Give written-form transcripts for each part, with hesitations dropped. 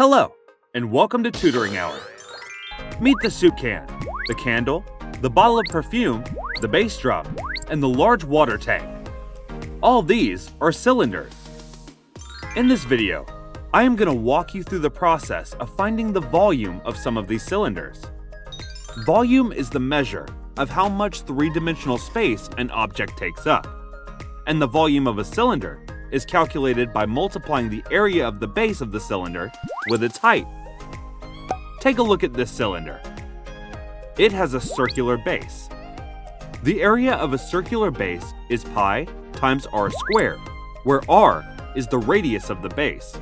Hello, and welcome to Tutoring Hour. Meet the soup can, the candle, the bottle of perfume, the bass drum, and the large water tank. All these are cylinders. In this video, I am going to walk you through the process of finding the volume of some of these cylinders. Volume is the measure of how much three-dimensional space an object takes up, and the volume of a cylinder is calculated by multiplying the area of the base of the cylinder with its height. Take a look at this cylinder. It has a circular base. The area of a circular base is pi times r squared, where r is the radius of the base.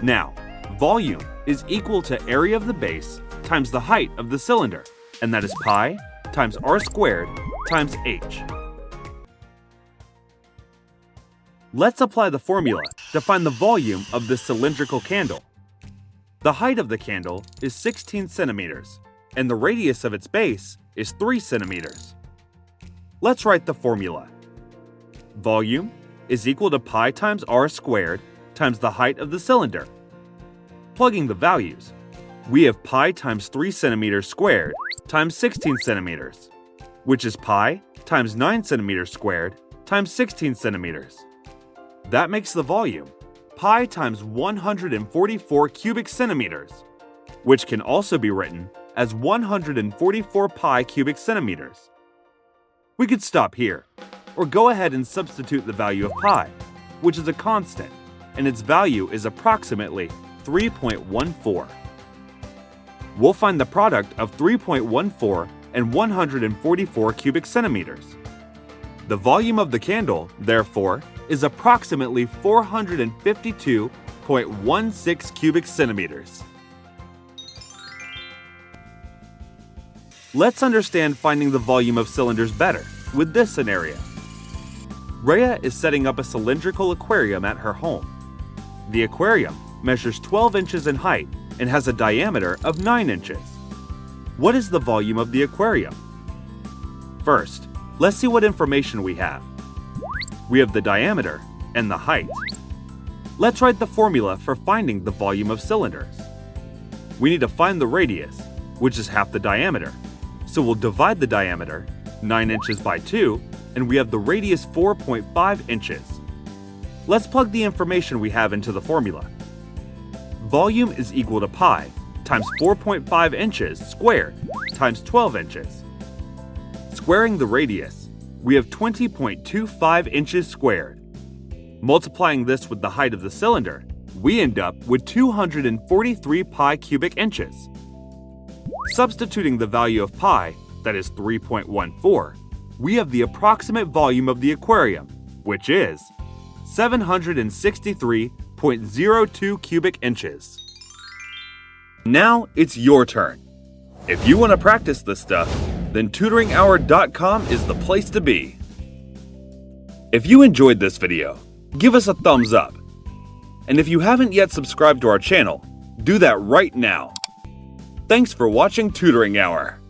Now, volume is equal to area of the base times the height of the cylinder, and that is pi times r squared times h. Let's apply the formula to find the volume of this cylindrical candle. The height of the candle is 16 centimeters, and the radius of its base is 3 centimeters. Let's write the formula. Volume is equal to pi times r squared times the height of the cylinder. Plugging the values, we have pi times 3 centimeters squared times 16 centimeters, which is pi times 9 centimeters squared times 16 centimeters. That makes the volume pi times 144 cubic centimeters, which can also be written as 144 pi cubic centimeters. We could stop here, or go ahead and substitute the value of pi, which is a constant, and its value is approximately 3.14. We'll find the product of 3.14 and 144 cubic centimeters. The volume of the candle, therefore, is approximately 452.16 cubic centimeters. Let's understand finding the volume of cylinders better with this scenario. Rhea is setting up a cylindrical aquarium at her home. The aquarium measures 12 inches in height and has a diameter of 9 inches. What is the volume of the aquarium? First, let's see what information we have. We have the diameter and the height. Let's write the formula for finding the volume of cylinders. We need to find the radius, which is half the diameter. So we'll divide the diameter, 9 inches by 2, and we have the radius 4.5 inches. Let's plug the information we have into the formula. Volume is equal to pi times 4.5 inches squared times 12 inches. Squaring the radius, we have 20.25 inches squared. Multiplying this with the height of the cylinder, we end up with 243 pi cubic inches. Substituting the value of pi, that is 3.14, we have the approximate volume of the aquarium, which is 763.02 cubic inches. Now it's your turn. If you want to practice this stuff, then tutoringhour.com is the place to be. If you enjoyed this video, give us a thumbs up. And if you haven't yet subscribed to our channel, do that right now. Thanks for watching Tutoring Hour.